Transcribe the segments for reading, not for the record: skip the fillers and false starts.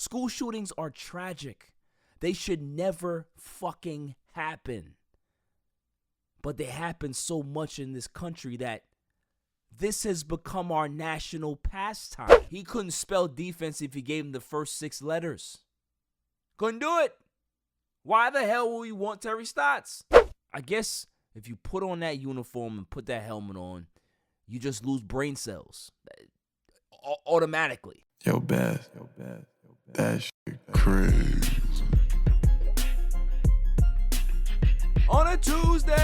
School shootings are tragic. They should never fucking happen. But they happen so much in this country that this has become our national pastime. He couldn't spell defense if he gave him the first 6 letters. Couldn't do it. Why the hell would we want Terry Stotts? I guess if you put on that uniform and put that helmet on, you just lose brain cells automatically. Yo, Beth. That shit crazy. On a Tuesday,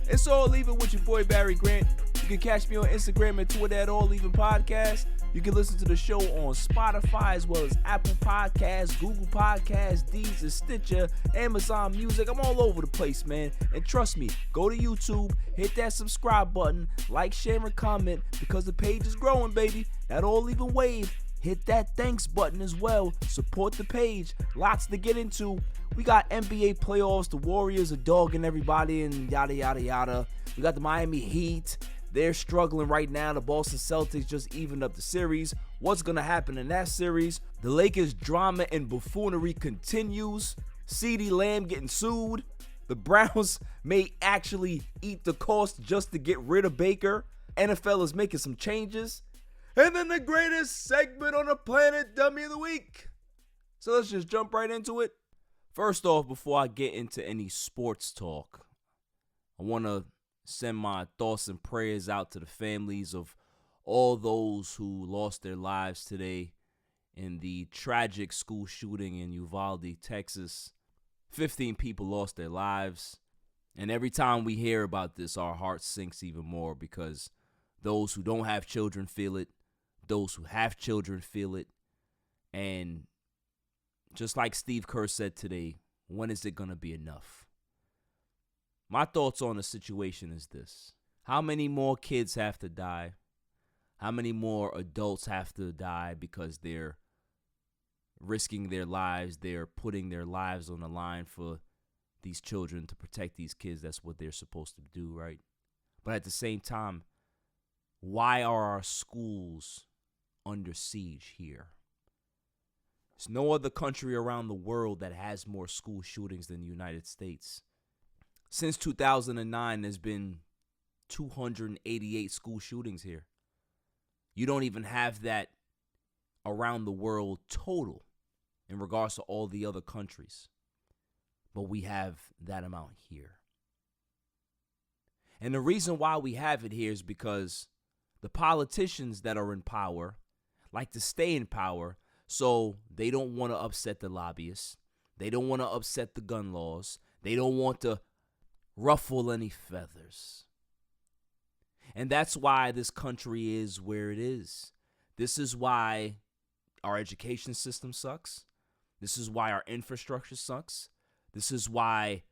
it's All Even with your boy Barry Grant. You can catch me on Instagram and Twitter at All Even Podcast. You can listen to the show on Spotify as well as Apple Podcasts, Google Podcasts, Deezer, Stitcher, Amazon Music. I'm all over the place, man. And trust me, go to YouTube, hit that subscribe button, like, share, and comment because the page is growing, baby. That All Even wave. Hit that thanks button as well. Support the page. Lots to get into. We got NBA playoffs. The Warriors are dogging everybody and yada, yada, yada. We got the Miami Heat. They're struggling right now. The Boston Celtics just evened up the series. What's going to happen in that series? The Lakers' drama and buffoonery continues. CeeDee Lamb getting sued. The Browns may actually eat the cost just to get rid of Baker. NFL is making some changes. And then the greatest segment on the planet, Dummy of the Week. So let's just jump right into it. First off, before I get into any sports talk, I want to send my thoughts and prayers out to the families of all those who lost their lives today in the tragic school shooting in Uvalde, Texas. 15 people lost their lives. And every time we hear about this, our heart sinks even more because those who don't have children feel it. Those who have children feel it. And just like Steve Kerr said today, when is it going to be enough? My thoughts on the situation is this. How many more kids have to die? How many more adults have to die because they're risking their lives? They're putting their lives on the line for these children to protect these kids. That's what they're supposed to do, right? But at the same time, why are our schools under siege here? There's no other country around the world that has more school shootings than the United States. Since 2009, there's been 288 school shootings here. You don't even have that around the world total in regards to all the other countries. But we have that amount here. And the reason why we have it here is because the politicians that are in power like to stay in power, so they don't want to upset the lobbyists. They don't want to upset the gun laws. They don't want to ruffle any feathers. And that's why this country is where it is. This is why our education system sucks. This is why our infrastructure sucks. This is why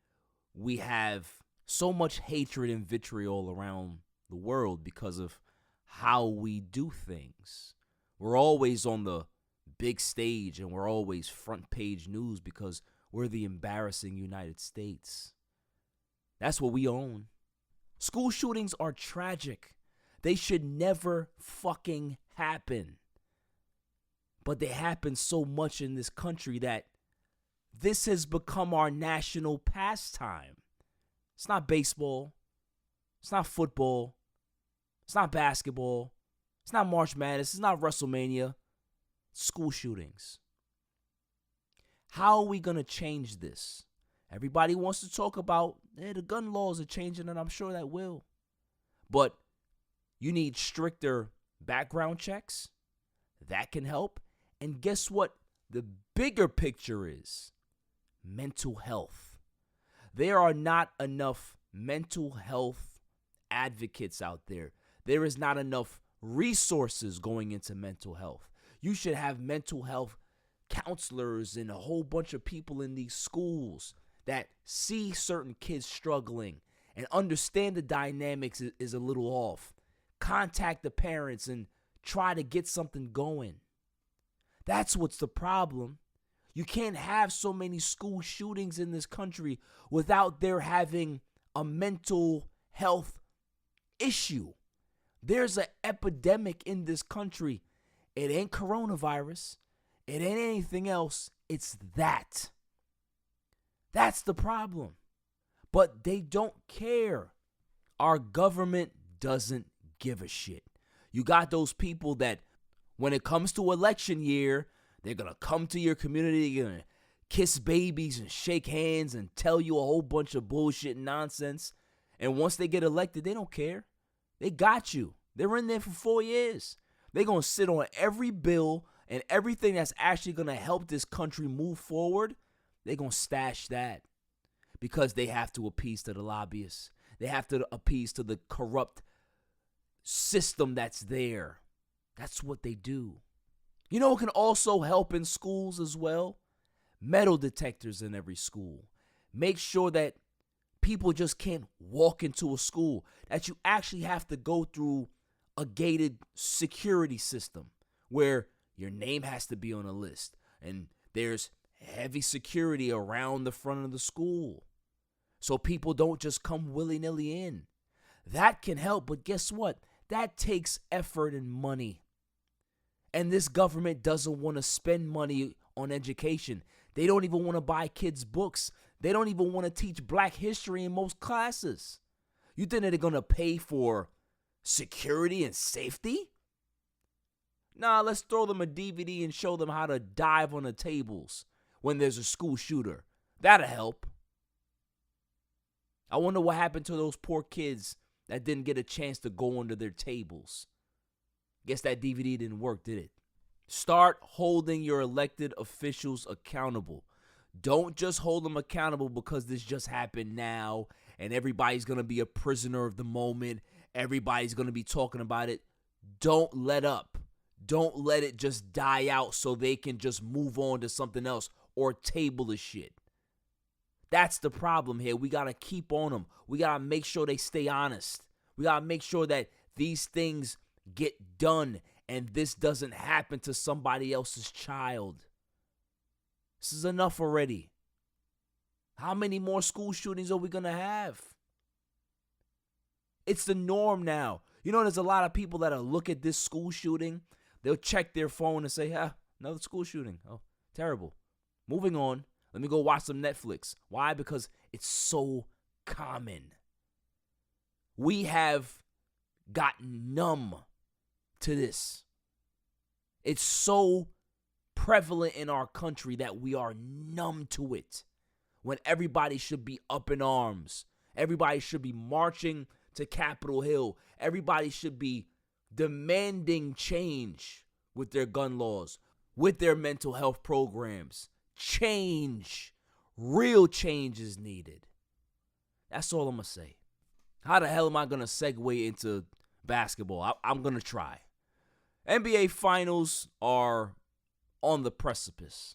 we have so much hatred and vitriol around the world because of how we do things. We're always on the big stage and we're always front page news because we're the embarrassing United States. That's what we own. School shootings are tragic. They should never fucking happen. But they happen so much in this country that this has become our national pastime. It's not baseball. It's not football. It's not basketball. It's not March Madness. It's not WrestleMania. It's school shootings. How are we going to change this? Everybody wants to talk about the gun laws are changing, and I'm sure that will. But you need stricter background checks. That can help. And guess what? The bigger picture is mental health. There are not enough mental health advocates out there. There is not enough resources going into mental health. You should have mental health counselors and a whole bunch of people in these schools that see certain kids struggling and understand the dynamics is a little off. Contact the parents and try to get something going. That's what's the problem. You can't have so many school shootings in this country without there having a mental health issue. There's an epidemic in this country. It ain't coronavirus. It ain't anything else. It's that. That's the problem. But they don't care. Our government doesn't give a shit. You got those people that when it comes to election year, they're going to come to your community, they're going to kiss babies and shake hands and tell you a whole bunch of bullshit and nonsense. And once they get elected, they don't care. They got you. They're in there for 4 years. They're going to sit on every bill and everything that's actually going to help this country move forward. They're going to stash that because they have to appease to the lobbyists. They have to appease to the corrupt system that's there. That's what they do. You know what can also help in schools as well? Metal detectors in every school. Make sure that people just can't walk into a school, that you actually have to go through a gated security system where your name has to be on a list and there's heavy security around the front of the school so people don't just come willy-nilly in. That can help, but guess what? That takes effort and money. And this government doesn't want to spend money on education. They don't even want to buy kids' books. They don't even want to teach black history in most classes. You think they're going to pay for security and safety? Nah, let's throw them a DVD and show them how to dive on the tables when there's a school shooter. That'll help. I wonder what happened to those poor kids that didn't get a chance to go under their tables. Guess that DVD didn't work, did it? Start holding your elected officials accountable. Don't just hold them accountable because this just happened now and everybody's going to be a prisoner of the moment. Everybody's going to be talking about it. Don't let up. Don't let it just die out so they can just move on to something else or table the shit. That's the problem here. We got to keep on them. We got to make sure they stay honest. We got to make sure that these things get done and this doesn't happen to somebody else's child. This is enough already. How many more school shootings are we going to have? It's the norm now. You know, there's a lot of people that'll look at this school shooting. They'll check their phone and say, another school shooting. Oh, terrible. Moving on. Let me go watch some Netflix. Why? Because it's so common. We have gotten numb to this. It's so prevalent in our country that we are numb to it. When everybody should be up in arms. Everybody should be marching to Capitol Hill. Everybody should be demanding change with their gun laws, with their mental health programs. Change. Real change is needed. That's all I'm going to say. How the hell am I going to segue into basketball? I'm going to try. NBA Finals are on the precipice.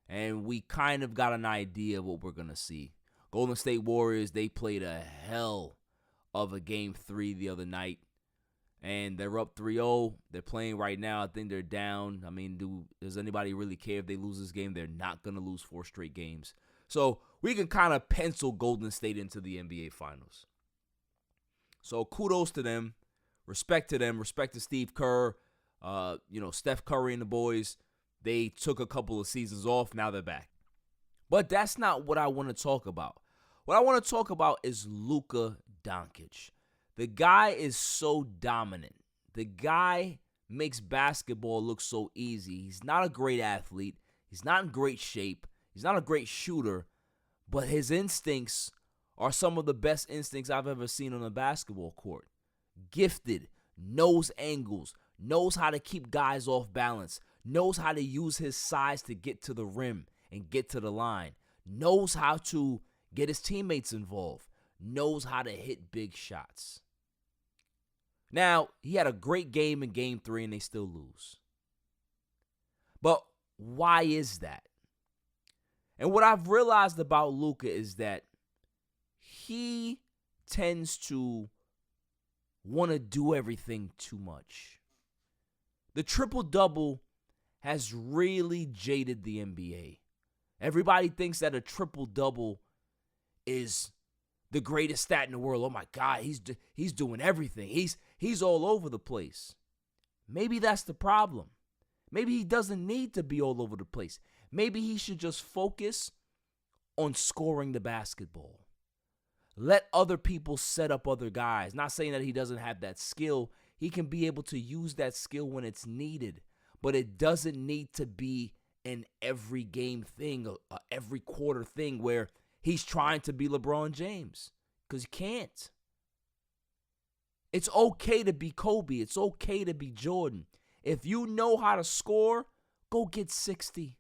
And we kind of got an idea of what we're going to see. Golden State Warriors, they played a hell of a Game 3 the other night. And they're up 3-0. They're playing right now. I think they're down. I mean, does anybody really care if they lose this game? They're not going to lose 4 straight games. So we can kind of pencil Golden State into the NBA Finals. So kudos to them. Respect to them. Respect to Steve Kerr. Steph Curry and the boys. They took a couple of seasons off. Now they're back. But that's not what I want to talk about. What I want to talk about is Luka Doncic. The guy is so dominant. The guy makes basketball look so easy. He's not a great athlete. He's not in great shape. He's not a great shooter. But his instincts are some of the best instincts I've ever seen on a basketball court. Gifted, knows angles, knows how to keep guys off balance, knows how to use his size to get to the rim and get to the line, knows how to get his teammates involved, knows how to hit big shots. Now, he had a great game in Game 3 and they still lose. But why is that? And what I've realized about Luka is that he tends to want to do everything too much. The triple-double has really jaded the NBA. Everybody thinks that a triple-double is the greatest stat in the world. Oh my God, he's doing everything. He's all over the place. Maybe that's the problem. Maybe he doesn't need to be all over the place. Maybe he should just focus on scoring the basketball. Let other people set up other guys. Not saying that he doesn't have that skill. He can be able to use that skill when it's needed. But it doesn't need to be an every game thing, a every quarter thing where he's trying to be LeBron James. Because he can't. It's okay to be Kobe. It's okay to be Jordan. If you know how to score, go get 60.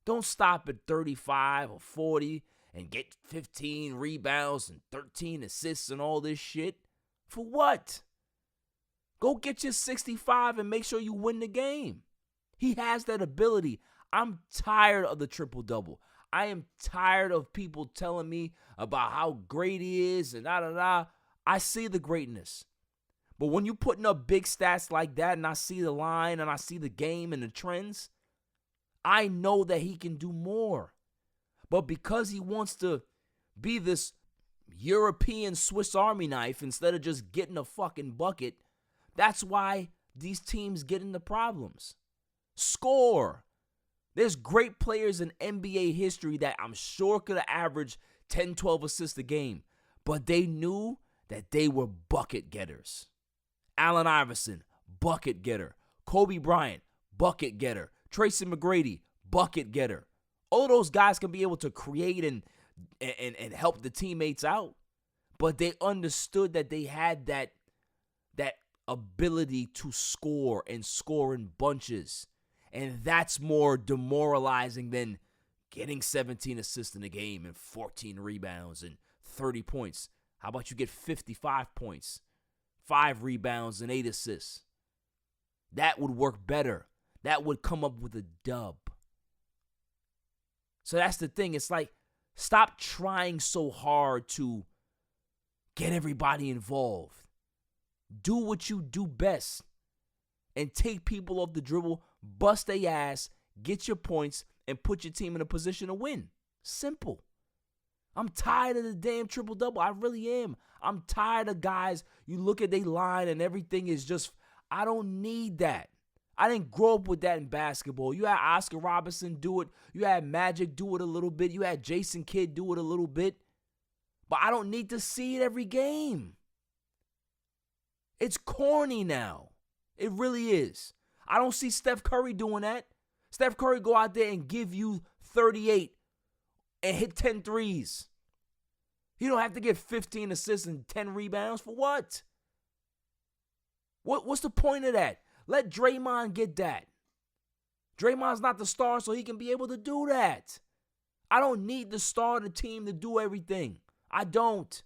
Don't stop at 35 or 40 and get 15 rebounds and 13 assists and all this shit. For what? Go get your 65 and make sure you win the game. He has that ability. I'm tired of the triple-double. I am tired of people telling me about how great he is and da-da-da. I see the greatness. But when you're putting up big stats like that and I see the line and I see the game and the trends, I know that he can do more. But because he wants to be this European Swiss Army knife instead of just getting a fucking bucket, that's why these teams get into problems. Score. There's great players in NBA history that I'm sure could have averaged 10, 12 assists a game, but they knew that they were bucket getters. Allen Iverson, bucket getter. Kobe Bryant, bucket getter. Tracy McGrady, bucket getter. All those guys can be able to create and help the teammates out, but they understood that they had that ability to score and score in bunches. And that's more demoralizing than getting 17 assists in a game and 14 rebounds and 30 points. How about you get 55 points, 5 rebounds, and 8 assists? That would work better. That would come up with a dub. So that's the thing. It's like, stop trying so hard to get everybody involved. Do what you do best and take people off the dribble, bust their ass, get your points, and put your team in a position to win. Simple. I'm tired of the damn triple-double. I really am. I'm tired of guys, you look at their line and everything is just, I don't need that. I didn't grow up with that in basketball. You had Oscar Robertson do it. You had Magic do it a little bit. You had Jason Kidd do it a little bit. But I don't need to see it every game. It's corny now. It really is. I don't see Steph Curry doing that. Steph Curry go out there and give you 38 and hit 10 threes. You don't have to get 15 assists and 10 rebounds. For what? What's the point of that? Let Draymond get that. Draymond's not the star, so he can be able to do that. I don't need the star of the team to do everything. I don't.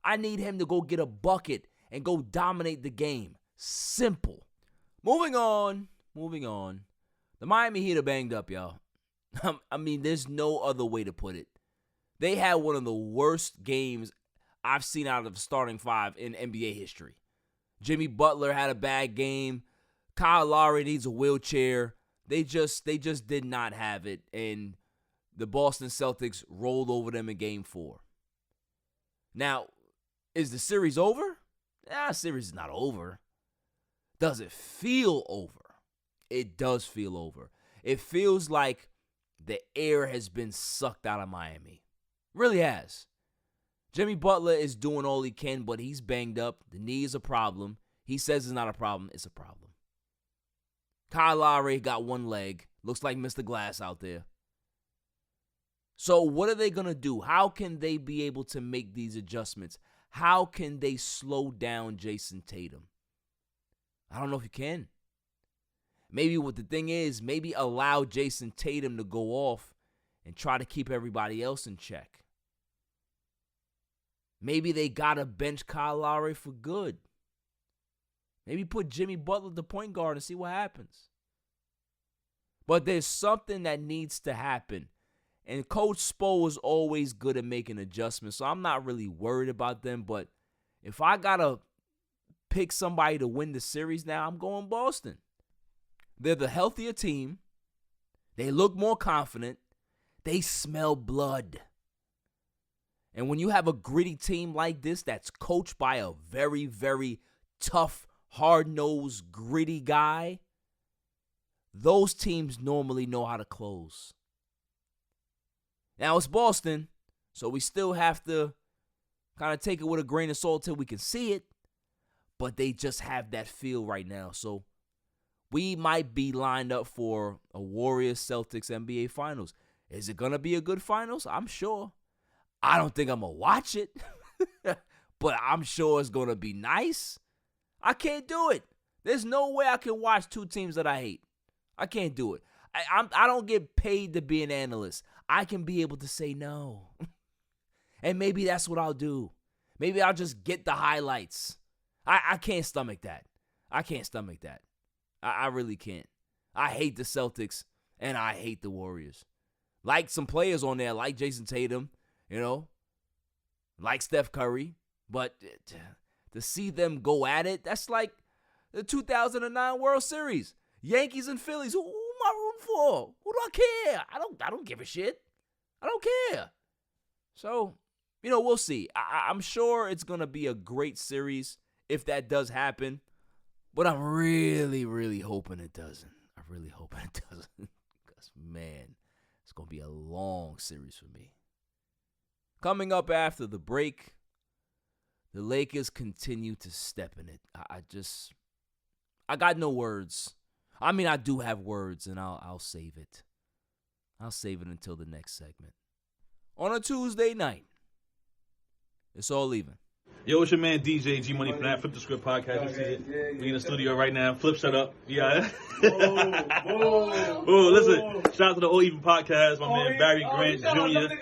I need him to go get a bucket and go dominate the game. Simple. Moving on. The Miami Heat are banged up, y'all. I mean, there's no other way to put it. They had one of the worst games I've seen out of the starting five in NBA history. Jimmy Butler had a bad game. Kyle Lowry needs a wheelchair. They just did not have it, and the Boston Celtics rolled over them in Game 4. Now, is the series over? The series is not over. Does it feel over? It does feel over. It feels like the air has been sucked out of Miami. Really has. Jimmy Butler is doing all he can, but he's banged up. The knee is a problem. He says it's not a problem. It's a problem. Kyle Lowry got one leg. Looks like Mr. Glass out there. So what are they going to do? How can they be able to make these adjustments? How can they slow down Jason Tatum? I don't know if you can. Maybe what the thing is, maybe allow Jason Tatum to go off and try to keep everybody else in check. Maybe they got to bench Kyle Lowry for good. Maybe put Jimmy Butler at the point guard and see what happens. But there's something that needs to happen. And Coach Spo is always good at making adjustments, so I'm not really worried about them. But if I got to pick somebody to win the series now, I'm going Boston. They're the healthier team. They look more confident. They smell blood. And when you have a gritty team like this that's coached by a very, very tough, hard-nosed, gritty guy, those teams normally know how to close. Now it's Boston, so we still have to kind of take it with a grain of salt till we can see it, but they just have that feel right now. So we might be lined up for a Warriors Celtics NBA Finals. Is it going to be a good finals? I'm sure. I don't think I'm going to watch it, but I'm sure it's going to be nice. I can't do it. There's no way I can watch two teams that I hate. I can't do it. I don't get paid to be an analyst. I can be able to say no. And maybe that's what I'll do. Maybe I'll just get the highlights. I can't stomach that. I can't stomach that. I really can't. I hate the Celtics, and I hate the Warriors. Like some players on there, like Jason Tatum, like Steph Curry. But to see them go at it, that's like the 2009 World Series. Yankees and Phillies. Who am I rooting for? Who do I care? I don't give a shit. I don't care. So, we'll see. I'm sure it's going to be a great series if that does happen. But I'm really, really hoping it doesn't. I'm really hoping it doesn't. Because, man, it's going to be a long series for me. Coming up after the break, the Lakers continue to step in it. I got no words. I mean, I do have words, and I'll save it. I'll save it until the next segment. On a Tuesday night, it's all even. Yo, it's your man DJ G Money from that Flip the Script podcast. You see it? We in the studio right now. Flip, shut up. Yeah. Oh, listen. Shout out to the All Even podcast. My man Barry Grant Jr.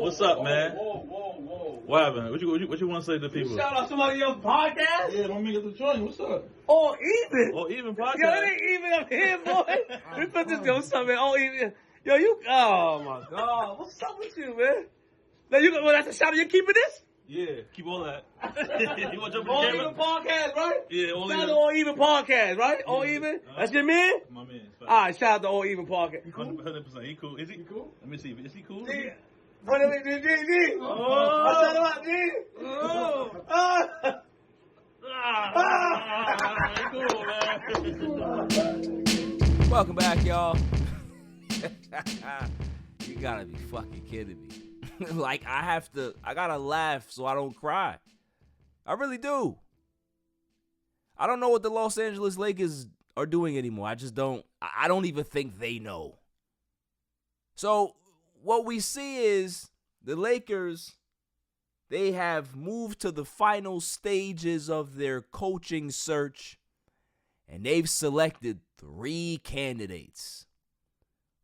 What's up, man? What happened? What you want to say to the people? Shout out somebody else's podcast? Yeah, my nigga the joint. What's up? All Even. All Even podcast. Yo, it ain't even up here, boy. We put this what's up, man? All Even. Yo, oh my God. What's up with you, man? Now that's a shout out. You keeping this? Yeah, keep all that. You want to jump All in the Even camera? podcast, right? Yeah, All Shout out Even. to All Even podcast, right? All Even? That's your man? My man. All right, shout out to All Even podcast. 100%. He cool. Is he cool? Let me see. Is he cool? D. What is it, D? Oh. What's that about, D? He cool, man. Welcome back, y'all. You gotta be fucking kidding me. I gotta laugh so I don't cry. I really do. I don't know what the Los Angeles Lakers are doing anymore. I don't even think they know. So what we see is the Lakers, they have moved to the final stages of their coaching search, and they've selected 3 candidates.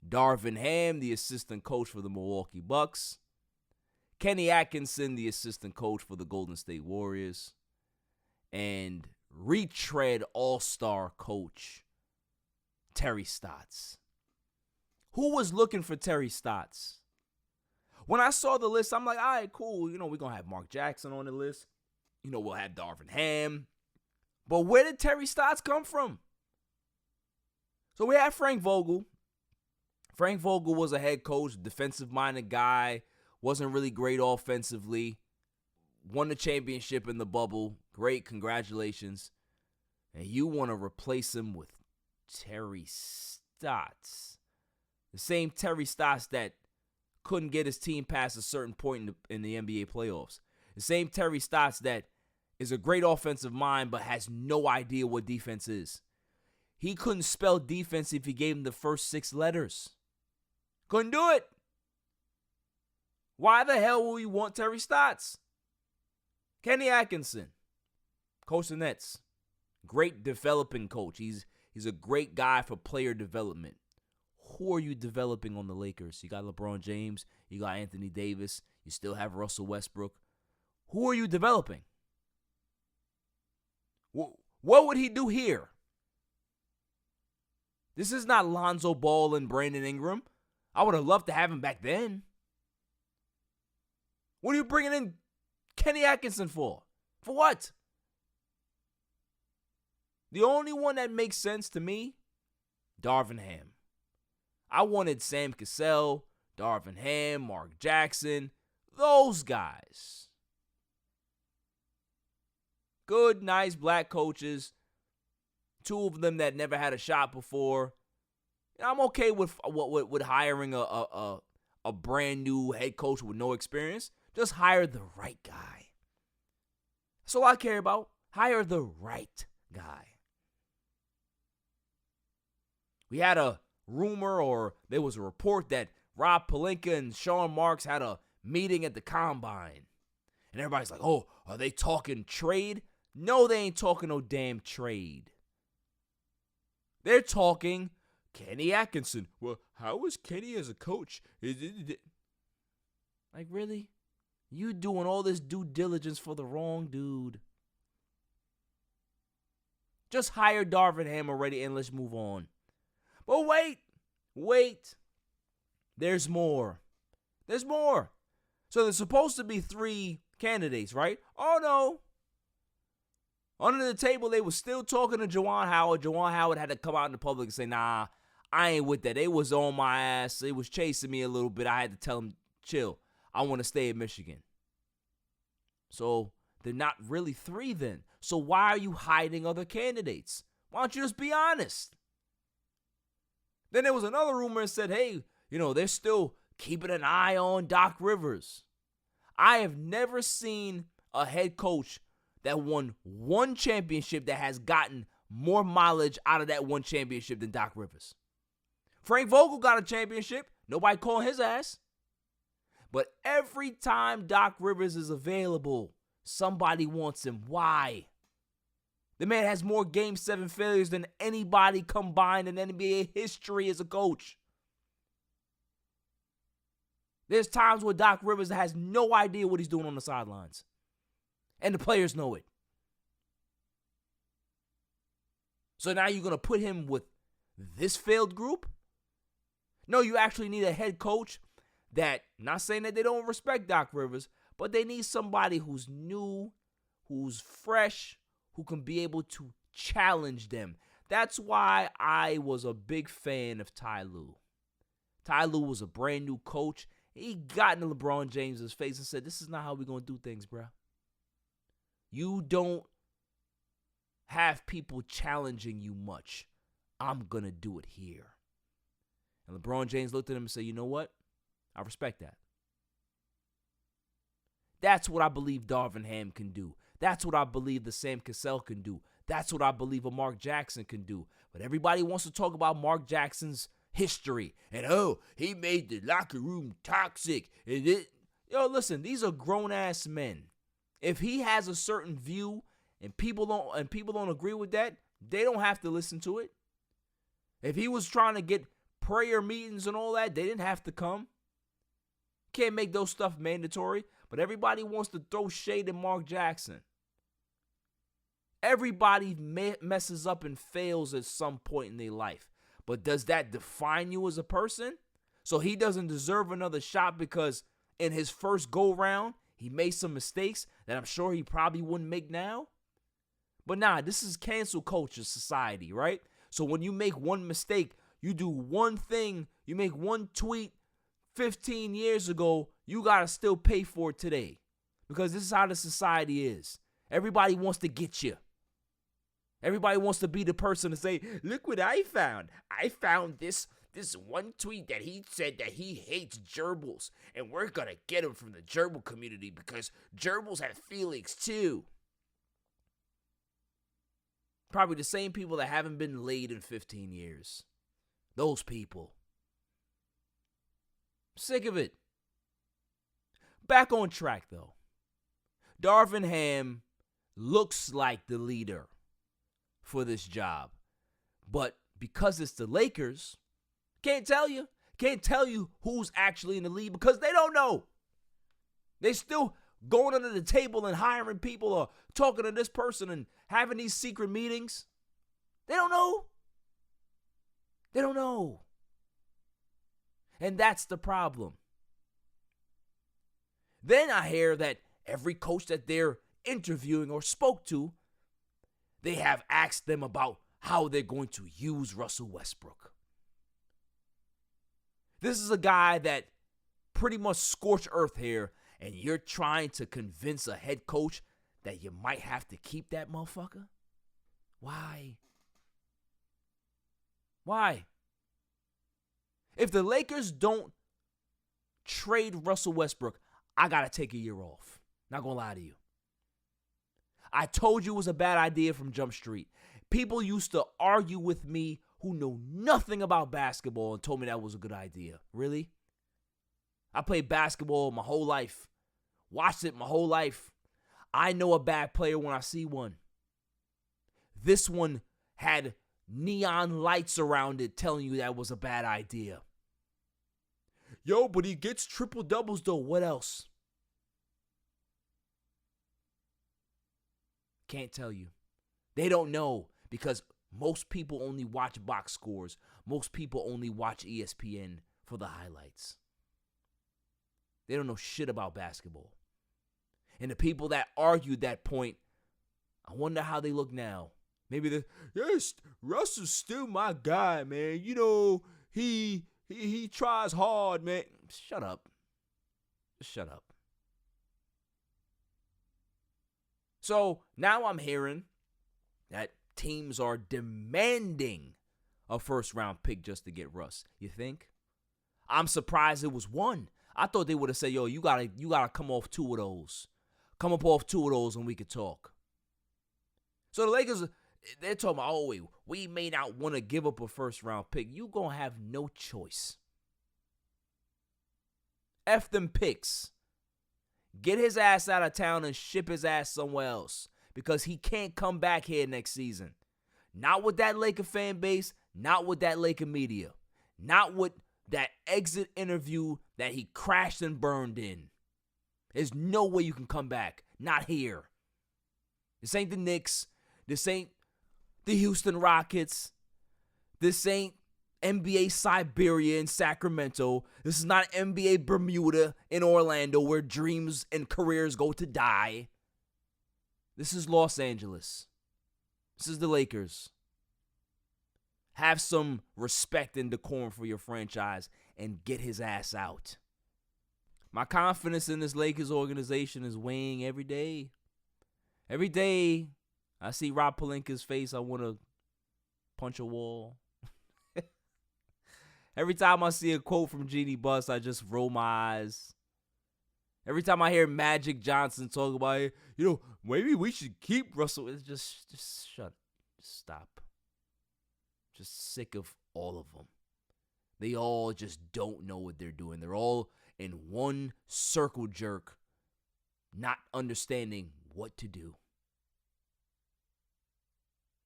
Darvin Ham, the assistant coach for the Milwaukee Bucks. Kenny Atkinson, the assistant coach for the Golden State Warriors. And retread all-star coach Terry Stotts. Who was looking for Terry Stotts? When I saw the list, I'm like, all right, cool. We're going to have Mark Jackson on the list. We'll have Darvin Ham. But where did Terry Stotts come from? So we had Frank Vogel. Frank Vogel was a head coach, defensive-minded guy, wasn't really great offensively, won the championship in the bubble. Great, congratulations. And you want to replace him with Terry Stotts. The same Terry Stotts that couldn't get his team past a certain point in the NBA playoffs. The same Terry Stotts that is a great offensive mind but has no idea what defense is. He couldn't spell defense if you gave him the first 6 letters. Couldn't do it. Why the hell will you want Terry Stotts? Kenny Atkinson, coach the Nets. Great developing coach. He's a great guy for player development. Who are you developing on the Lakers? You got LeBron James. You got Anthony Davis. You still have Russell Westbrook. Who are you developing? What would he do here? This is not Lonzo Ball and Brandon Ingram. I would have loved to have him back then. What are you bringing in Kenny Atkinson for? For what? The only one that makes sense to me, Darvin Ham. I wanted Sam Cassell, Darvin Ham, Mark Jackson, those guys. Good, nice black coaches. 2 of them that never had a shot before. And I'm okay with hiring a brand new head coach with no experience. Just hire the right guy. That's all I care about. Hire the right guy. We had a rumor, or there was a report that Rob Pelinka and Sean Marks had a meeting at the Combine. And everybody's like, oh, are they talking trade? No, they ain't talking no damn trade. They're talking Kenny Atkinson. Well, how is Kenny as a coach? Like, really? You doing all this due diligence for the wrong dude. Just hire Darvin Ham already and let's move on. But wait. There's more. So there's supposed to be 3 candidates, right? Oh, no. Under the table, they were still talking to Juwan Howard. Juwan Howard had to come out in the public and say, nah, I ain't with that. They was on my ass. They was chasing me a little bit. I had to tell them, chill. I want to stay in Michigan. So they're not really 3 then. So why are you hiding other candidates? Why don't you just be honest? Then there was another rumor that said, hey, they're still keeping an eye on Doc Rivers. I have never seen a head coach that won 1 championship that has gotten more mileage out of that 1 championship than Doc Rivers. Frank Vogel got a championship. Nobody calling his ass. But every time Doc Rivers is available, somebody wants him. Why? The man has more Game 7 failures than anybody combined in NBA history as a coach. There's times where Doc Rivers has no idea what he's doing on the sidelines. And the players know it. So now you're going to put him with this failed group? No, you actually need a head coach that, not saying that they don't respect Doc Rivers, but they need somebody who's new, who's fresh, who can be able to challenge them. That's why I was a big fan of Ty Lue. Ty Lue was a brand new coach. He got into LeBron James's face and said, this is not how we're going to do things, bro. You don't have people challenging you much. I'm going to do it here. And LeBron James looked at him and said, you know what? I respect that. That's what I believe Darvin Ham can do. That's what I believe the Sam Cassell can do. That's what I believe a Mark Jackson can do. But everybody wants to talk about Mark Jackson's history. And, he made the locker room toxic. Listen, these are grown-ass men. If he has a certain view and people don't agree with that, they don't have to listen to it. If he was trying to get prayer meetings and all that, they didn't have to come. Can't make those stuff mandatory. But everybody wants to throw shade at Mark Jackson. Everybody messes up and fails at some point in their life. But does that define you as a person? So he doesn't deserve another shot because in his first go-round, he made some mistakes that I'm sure he probably wouldn't make now? But nah, this is cancel culture society, right? So when you make one mistake, you do one thing, you make one tweet 15 years ago, you got to still pay for it today. Because this is how the society is. Everybody wants to get you. Everybody wants to be the person to say, look what I found. I found this one tweet that he said that he hates gerbils. And we're going to get him from the gerbil community because gerbils have feelings too. Probably the same people that haven't been laid in 15 years. Those people. Sick of it. Back on track, though. Darvin Ham looks like the leader for this job. But because it's the Lakers, can't tell you. Can't tell you who's actually in the league because they don't know. They still going under the table and hiring people or talking to this person and having these secret meetings. They don't know. They don't know. And that's the problem. Then I hear that every coach that they're interviewing or spoke to, they have asked them about how they're going to use Russell Westbrook. This is a guy that pretty much scorched earth here, and you're trying to convince a head coach that you might have to keep that motherfucker? Why? Why? If the Lakers don't trade Russell Westbrook, I got to take a year off. Not going to lie to you. I told you it was a bad idea from Jump Street. People used to argue with me who know nothing about basketball and told me that was a good idea. Really? I played basketball my whole life. Watched it my whole life. I know a bad player when I see one. This one had neon lights around it telling you that was a bad idea. Yo, but he gets triple doubles though. What else? Can't tell you. They don't know because most people only watch box scores. Most people only watch ESPN for the highlights. They don't know shit about basketball. And the people that argued that point, I wonder how they look now. Maybe yes, Russell's still my guy, man. You know, he tries hard, man. Shut up. Just shut up. So now I'm hearing that teams are demanding a first-round pick just to get Russ. You think? I'm surprised it was one. I thought they would have said, yo, you gotta come off two of those. Come up off two of those and we could talk. So the Lakers, they're talking about, oh, we may not want to give up a first-round pick. You gonna have no choice. F them picks. Get his ass out of town and ship his ass somewhere else because he can't come back here next season. Not with that Laker fan base, not with that Laker media, not with that exit interview that he crashed and burned in. There's no way you can come back. Not here. This ain't the Knicks. This ain't the Houston Rockets. This ain't NBA Siberia in Sacramento. This is not NBA Bermuda in Orlando where dreams and careers go to die. This is Los Angeles. This is the Lakers. Have some respect and decorum for your franchise and get his ass out. My confidence in this Lakers organization is weighing every day. Every day I see Rob Pelinka's face, I want to punch a wall. Every time I see a quote from Jeannie Buss, I just roll my eyes. Every time I hear Magic Johnson talk about it, maybe we should keep Russell. It's just shut. Just stop. Just sick of all of them. They all just don't know what they're doing. They're all in one circle jerk, not understanding what to do.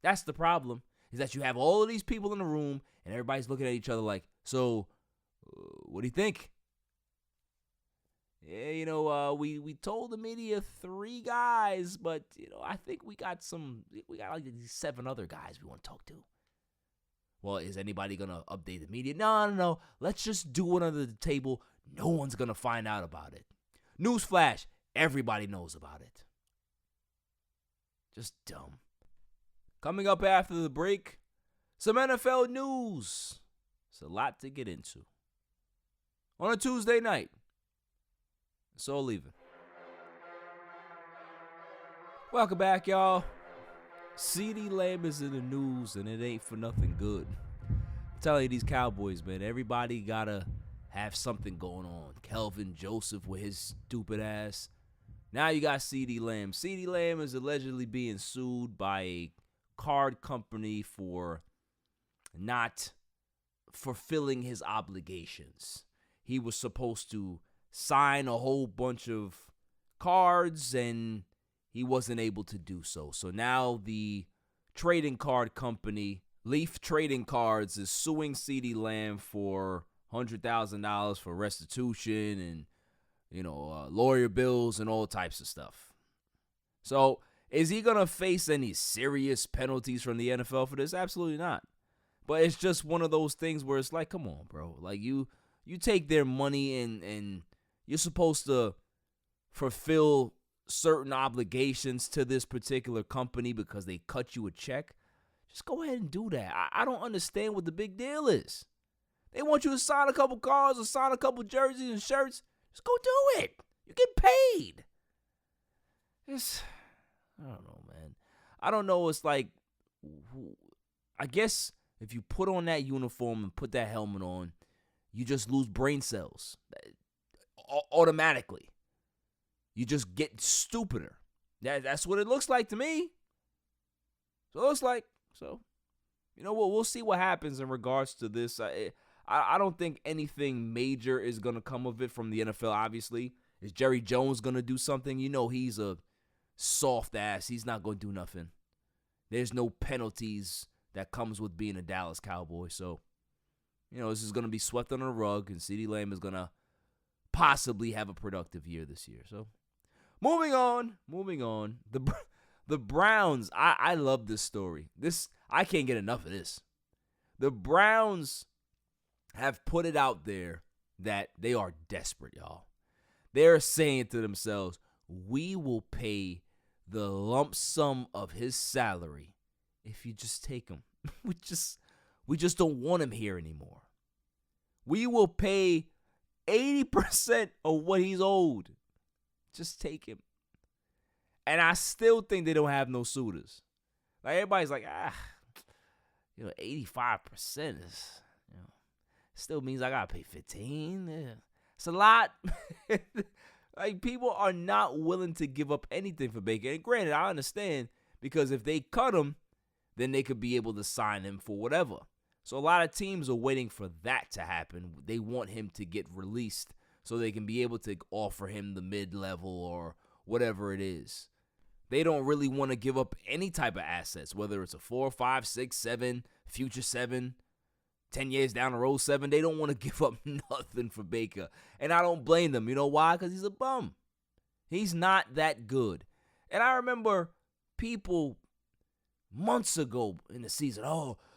That's the problem, is that you have all of these people in the room and everybody's looking at each other like, so, what do you think? Yeah, we told the media 3 guys, but, I think we got like these 7 other guys we want to talk to. Well, is anybody going to update the media? No. Let's just do it under the table. No one's going to find out about it. Newsflash, everybody knows about it. Just dumb. Coming up after the break, some NFL news. It's a lot to get into. On a Tuesday night. It's all leaving. Welcome back, y'all. CeeDee Lamb is in the news, and it ain't for nothing good. I'm telling you, these Cowboys, man, everybody gotta have something going on. Kelvin Joseph with his stupid ass. Now you got CeeDee Lamb. CeeDee Lamb is allegedly being sued by a card company for not fulfilling his obligations. He was supposed to sign a whole bunch of cards and he wasn't able to do so. So now the trading card company, Leaf Trading Cards, is suing CeeDee Lamb for $100,000 for restitution and, lawyer bills and all types of stuff. So is he going to face any serious penalties from the NFL for this? Absolutely not. But it's just one of those things where it's like, come on, bro. Like, you take their money and you're supposed to fulfill certain obligations to this particular company because they cut you a check. Just go ahead and do that. I don't understand what the big deal is. They want you to sign a couple cards or sign a couple jerseys and shirts. Just go do it. You get paid. I don't know, man. I don't know. It's like, I guess if you put on that uniform and put that helmet on, you just lose brain cells automatically. You just get stupider. That's what it looks like to me. So it looks like. So, you know what? We'll see what happens in regards to this. I don't think anything major is going to come of it from the NFL, obviously. Is Jerry Jones going to do something? You know he's a soft ass. He's not going to do nothing. There's no penalties that comes with being a Dallas Cowboy. So, you know, this is going to be swept under the rug, and CeeDee Lamb is going to possibly have a productive year this year. So, moving on. The Browns, I love this story. I can't get enough of this. The Browns have put it out there that they are desperate, y'all. They're saying to themselves, we will pay the lump sum of his salary if you just take him. We just don't want him here anymore. We will pay 80% of what he's owed. Just take him. And I still think they don't have no suitors. Like, everybody's like, 85% is, still means I got to pay 15. Yeah. It's a lot. Like, people are not willing to give up anything for Baker. And granted, I understand, because if they cut him, then they could be able to sign him for whatever. So a lot of teams are waiting for that to happen. They want him to get released so they can be able to offer him the mid-level or whatever it is. They don't really want to give up any type of assets, whether it's a 4, 5, 6, 7, future 7, 10 years down the road 7. They don't want to give up nothing for Baker. And I don't blame them. You know why? Because he's a bum. He's not that good. And I remember people months ago in the season,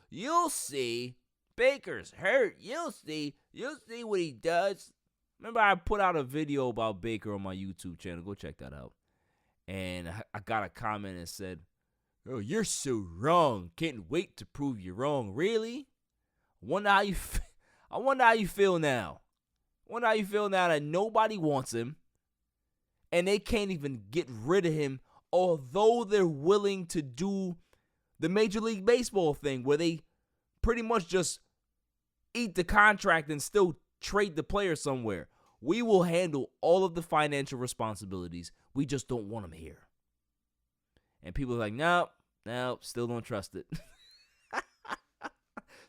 you'll see, Baker's hurt. You'll see what he does. Remember, I put out a video about Baker on my YouTube channel. Go check that out. And I got a comment that said, "Oh, you're so wrong. Can't wait to prove you wrong." Really? I wonder how you feel now. I wonder how you feel now that nobody wants him, and they can't even get rid of him, although they're willing to do the Major League Baseball thing where they pretty much just eat the contract and still trade the player somewhere. We will handle all of the financial responsibilities. We just don't want him here. And people are like, no, still don't trust it.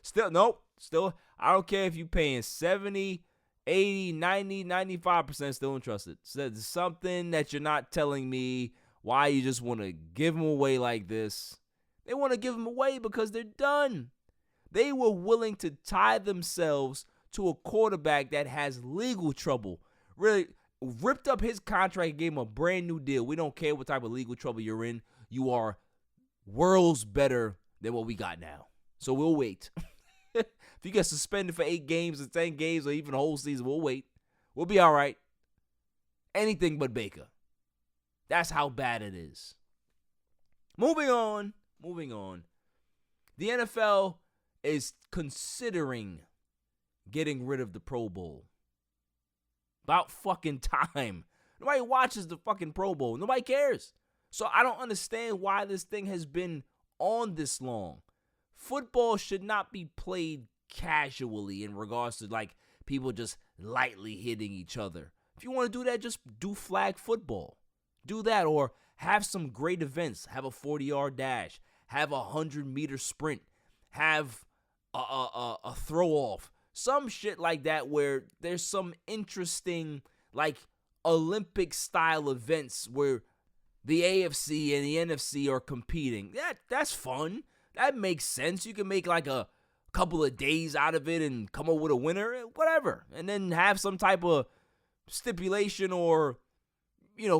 Still, I don't care if you're paying 70, 80, 90, 95%, still don't trust it. So there's something that you're not telling me why you just want to give him away like this. They want to give him away because they're done. They were willing to tie themselves to a quarterback that has legal trouble. Really ripped up his contract, gave him a brand new deal. We don't care what type of legal trouble you're in. You are worlds better than what we got now. So we'll wait. If you get suspended for 8 games or 10 games or even a whole season, we'll wait. We'll be all right. Anything but Baker. That's how bad it is. Moving on. The NFL is considering getting rid of the Pro Bowl. About fucking time. Nobody watches the fucking Pro Bowl. Nobody cares. So I don't understand why this thing has been on this long. Football should not be played casually in regards to like people just lightly hitting each other. If you want to do that, just do flag football. Do that, or have some great events. Have a 40-yard dash. Have a 100-meter sprint. Have a throw-off. Some shit like that where there's some interesting like Olympic-style events where the AFC and the NFC are competing. That's fun. That makes sense. You can make like a couple of days out of it and come up with a winner, whatever. And then have some type of stipulation or,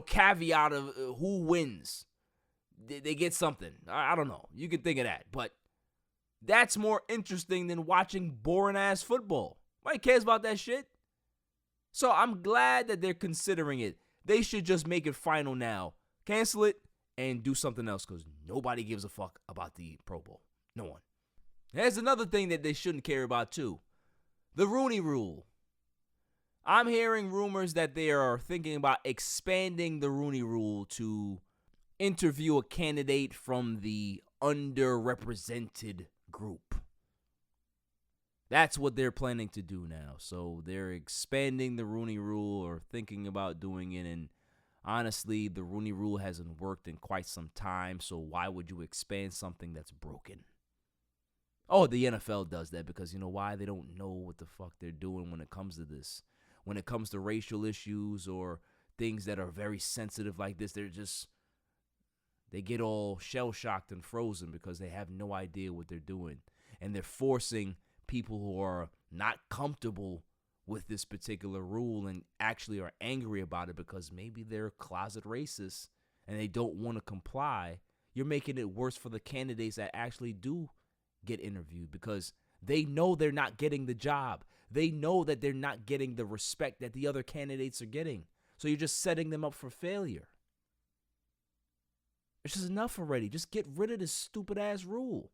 caveat of who wins. They get something. I don't know. You can think of that. But that's more interesting than watching boring-ass football. Nobody cares about that shit. So I'm glad that they're considering it. They should just make it final now. Cancel it and do something else because nobody gives a fuck about the Pro Bowl. No one. There's another thing that they shouldn't care about too. The Rooney Rule. I'm hearing rumors that they are thinking about expanding the Rooney Rule to interview a candidate from the underrepresented group. That's what they're planning to do now. So they're expanding the Rooney Rule or thinking about doing it. And honestly, the Rooney Rule hasn't worked in quite some time. So why would you expand something that's broken? Oh, the NFL does that because you know why? They don't know what the fuck they're doing when it comes to this. When it comes to racial issues or things that are very sensitive like this, they get all shell-shocked and frozen because they have no idea what they're doing. And they're forcing people who are not comfortable with this particular rule and actually are angry about it because maybe they're closet racists and they don't want to comply. You're making it worse for the candidates that actually do get interviewed because they know they're not getting the job. They know that they're not getting the respect that the other candidates are getting. So you're just setting them up for failure. It's just enough already. Just get rid of this stupid-ass rule.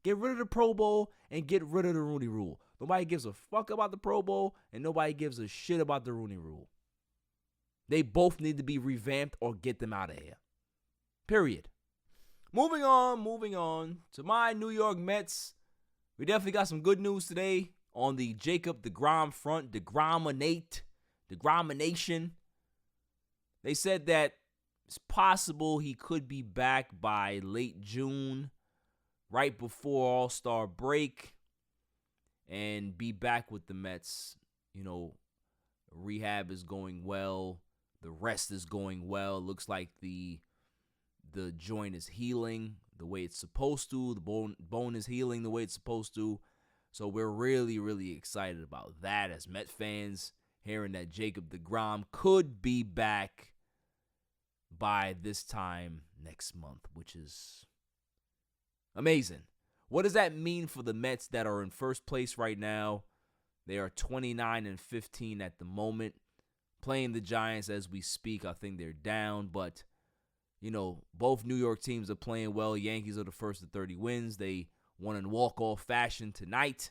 Get rid of the Pro Bowl and get rid of the Rooney Rule. Nobody gives a fuck about the Pro Bowl and nobody gives a shit about the Rooney Rule. They both need to be revamped or get them out of here. Period. Moving on to my New York Mets. We definitely got some good news today on the Jacob deGrom front. deGromination. They said that it's possible he could be back by late June, right before All-Star break, and be back with the Mets. You know, rehab is going well. The rest is going well. Looks like the joint is healing the way it's supposed to. The bone is healing the way it's supposed to. So we're really, really excited about that as Met fans, hearing that Jacob deGrom could be back by this time next month, which is amazing. What does that mean for the Mets that are in first place right now? They are 29-15 at the moment, playing the Giants as we speak. I think they're down, but you know, both New York teams are playing well. Yankees are the first to 30 wins. They won in walk-off fashion tonight.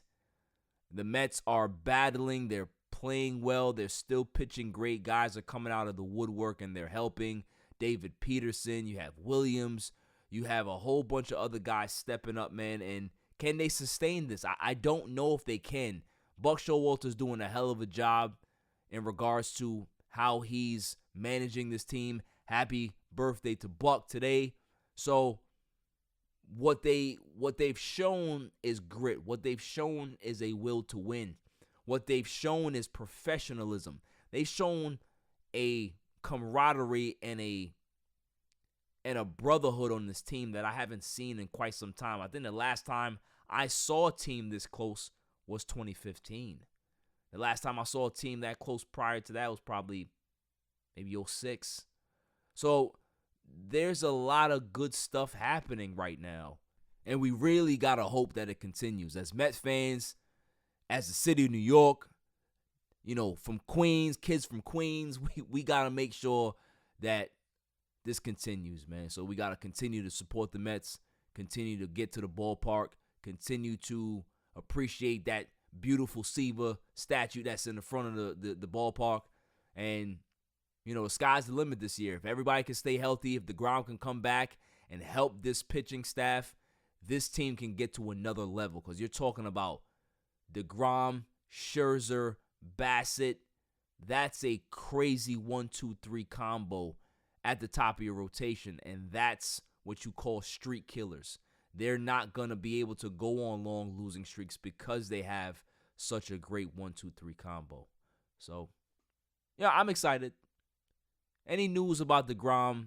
The Mets are battling. They're playing well. They're still pitching great. Guys are coming out of the woodwork, and they're helping. David Peterson, you have Williams. You have a whole bunch of other guys stepping up, man. And can they sustain this? I don't know if they can. Buck Showalter's doing a hell of a job in regards to how he's managing this team. Happy birthday to Buck today. So what they've shown is grit. What they've shown is a will to win. What they've shown is professionalism. They've shown a camaraderie and a brotherhood on this team that I haven't seen in quite some time. I think the last time I saw a team this close was 2015. The last time I saw a team that close prior to that was probably maybe 2006. So there's a lot of good stuff happening right now, and we really got to hope that it continues. As Mets fans, as the city of New York, you know, from Queens, kids from Queens, we got to make sure that this continues, man. So we got to continue to support the Mets, continue to get to the ballpark, continue to appreciate that beautiful 𝐥𝐤𝐬 statue that's in the front of the ballpark. And, you know, the sky's the limit this year. If everybody can stay healthy, if deGrom can come back and help this pitching staff, this team can get to another level. Because you're talking about deGrom, Scherzer, Bassett. That's a crazy 1-2-3 combo at the top of your rotation, and that's what you call streak killers. They're not going to be able to go on long losing streaks because they have such a great 1-2-3 combo. So, yeah, I'm excited. Any news about deGrom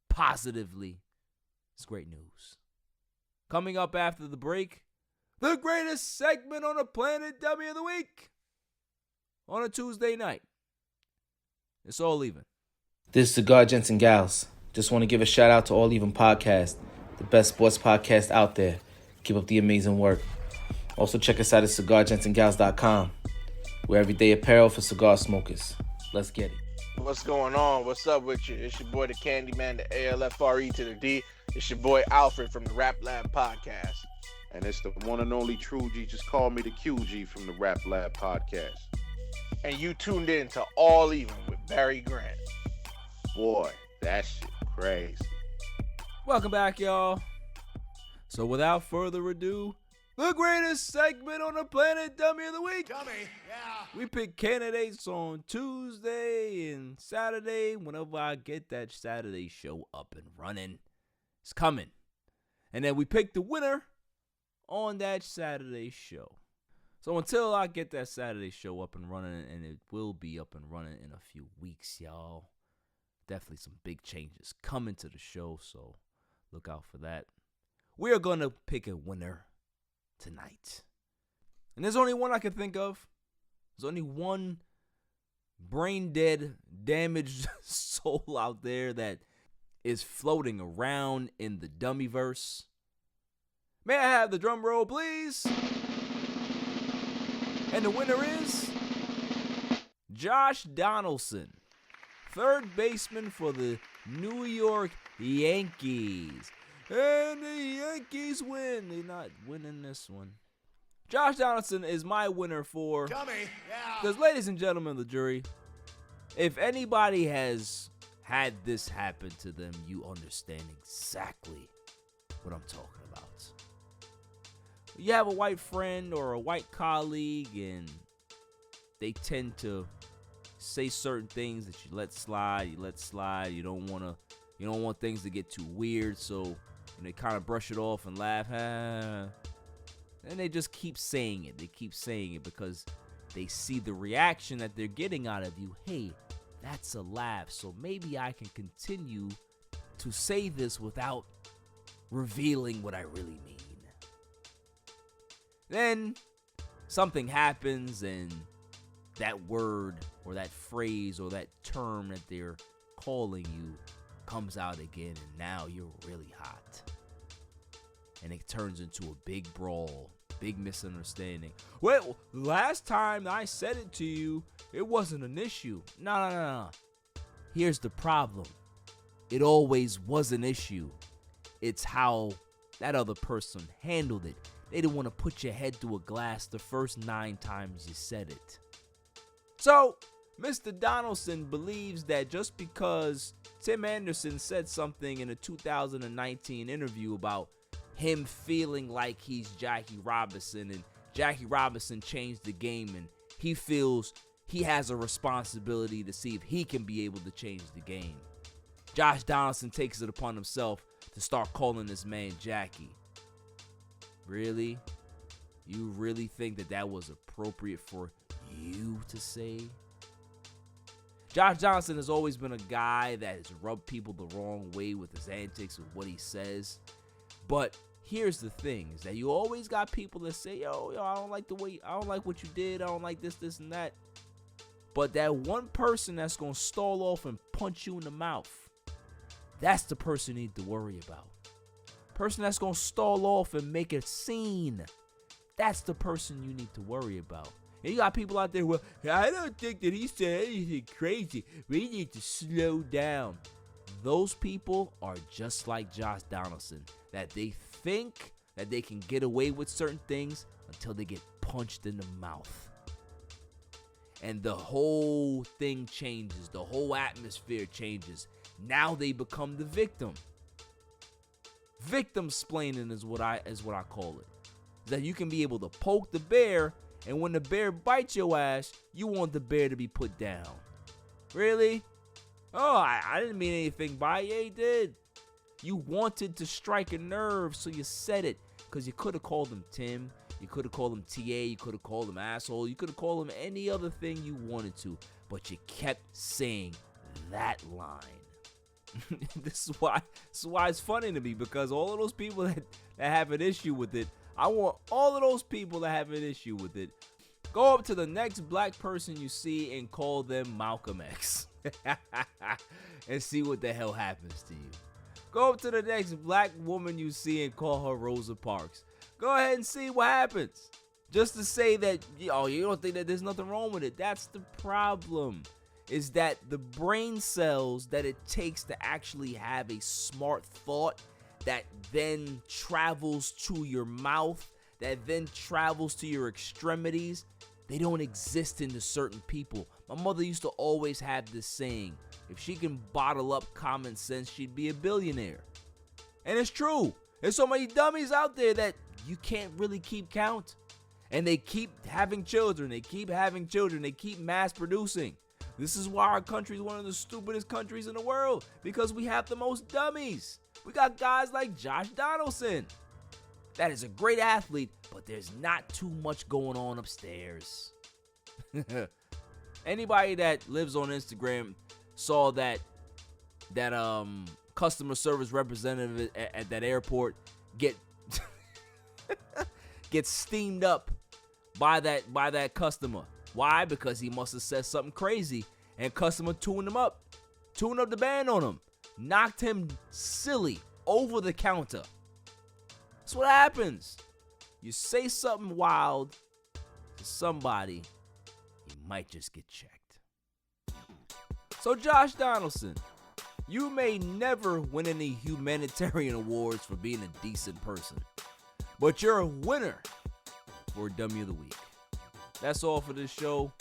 positively, it's great news. Coming up after the break, the greatest segment on the planet, W of the Week, on a Tuesday night. It's All Even. This is 𝐤𝐤𝐬𝐿. Just want to give a shout out to All Even Podcast, the best sports podcast out there. Keep up the amazing work. Also check us out at 𝐤𝐤𝐬𝐿.com. We're everyday apparel for cigar smokers. Let's get it. What's going on? What's up with you? It's your boy, the Candyman, the ALFRE to the D. It's your boy, Alfred from the Rap Lab Podcast. And it's the one and only True G. Just call me the QG from the Rap Lab Podcast. And you tuned in to All Even with Barry Grant. Boy, that shit crazy. Welcome back, y'all. So without further ado, The greatest segment on the planet, Dummy of the Week. Dummy, yeah. We pick candidates on Tuesday and Saturday. Whenever I get that Saturday show up and running, it's coming. And then we pick the winner on that Saturday show. So until I get that Saturday show up and running, and it will be up and running in a few weeks, y'all. Definitely some big changes coming to the show, so look out for that. We are going to pick a winner tonight. And there's only one I can think of. There's only one brain dead, damaged soul out there that is floating around in the Dummyverse. May I have the drum roll, please? And the winner is Josh Donaldson, third baseman for the New York Yankees. And the Yankees win. They're not winning this one. Josh Donaldson is my winner for Dummy, yeah. Because, ladies and gentlemen of the jury, if anybody has had this happen to them, you understand exactly what I'm talking about. You have a white friend or a white colleague, and they tend to say certain things that you let slide. You don't want things to get too weird, so they kind of brush it off and laugh. And they just keep saying it. They keep saying it because they see the reaction that they're getting out of you. Hey, that's a laugh, so maybe I can continue to say this without revealing what I really mean. Then something happens and that word or that phrase or that term that they're calling you comes out again, and now you're really hot. And it turns into a big brawl, big misunderstanding. Well, last time I said it to you, it wasn't an issue. No. Here's the problem. It always was an issue. It's how that other person handled it. They didn't want to put your head through a glass the first 9 times you said it. So, Mr. Donaldson believes that just because Tim Anderson said something in a 2019 interview about him feeling like he's Jackie Robinson, and Jackie Robinson changed the game, and he feels he has a responsibility to see if he can be able to change the game. Josh Donaldson takes it upon himself to start calling this man Jackie. Really? You really think that was appropriate for you to say? Josh Johnson has always been a guy that has rubbed people the wrong way with his antics, with what he says. But here's the thing, is that you always got people that say, yo, I don't like what you did. I don't like this, and that. But that one person that's going to stall off and punch you in the mouth, that's the person you need to worry about. Person that's going to stall off and make a scene, that's the person you need to worry about. And you got people out there, well, I don't think that he said anything crazy. We need to slow down. Those people are just like Josh Donaldson, that they think that they can get away with certain things until they get punched in the mouth. And the whole thing changes. The whole atmosphere changes. Now they become the victim. Victim-splaining is what I call it. That you can be able to poke the bear, and when the bear bites your ass, you want the bear to be put down. Really? Oh, I didn't mean anything by it. Yeah, you did. You wanted to strike a nerve, so you said it. Because you could have called him Tim. You could have called him TA. You could have called him asshole. You could have called him any other thing you wanted to. But you kept saying that line. This is why it's funny to me, because all of those people that have an issue with it, I want all of those people that have an issue with it, go up to the next black person you see and call them Malcolm X. And see what the hell happens to you. Go up to the next black woman you see and call her Rosa Parks. Go ahead and see what happens. Just to say that, oh, you don't think that there's nothing wrong with it. That's the problem. Is that the brain cells that it takes to actually have a smart thought that then travels to your mouth, that then travels to your extremities, they don't exist into certain people. My mother used to always have this saying, if she can bottle up common sense, she'd be a billionaire. And it's true. There's so many dummies out there that you can't really keep count. And they keep having children. They keep having children. They keep mass producing. This is why our country is one of the stupidest countries in the world, because we have the most dummies. We got guys like Josh Donaldson. That is a great athlete, but there's not too much going on upstairs. Anybody that lives on Instagram saw that customer service representative at that airport get steamed up by that customer. Why? Because he must have said something crazy, and customer tuned up the band on him, knocked him silly over the counter. That's what happens. You say something wild to somebody, you might just get checked. So Josh Donaldson, you may never win any humanitarian awards for being a decent person, but you're a winner for Dummy of the Week. That's all for this show.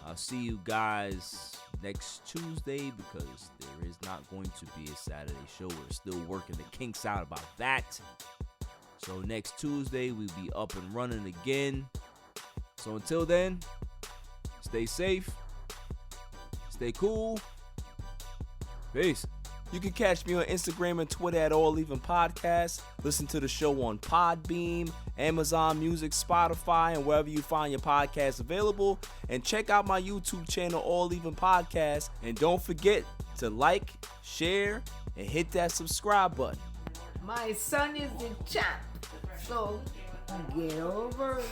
I'll see you guys next Tuesday, because there is not going to be a Saturday show. We're still working the kinks out about that. So next Tuesday, we'll be up and running again. So until then, stay safe, stay cool. Peace. You can catch me on Instagram and Twitter at All Even Podcast. Listen to the show on Podbeam, Amazon Music, Spotify, and wherever you find your podcasts available. And check out my YouTube channel, All Even Podcast. And don't forget to like, share, and hit that subscribe button. My son is the champ, so get over it.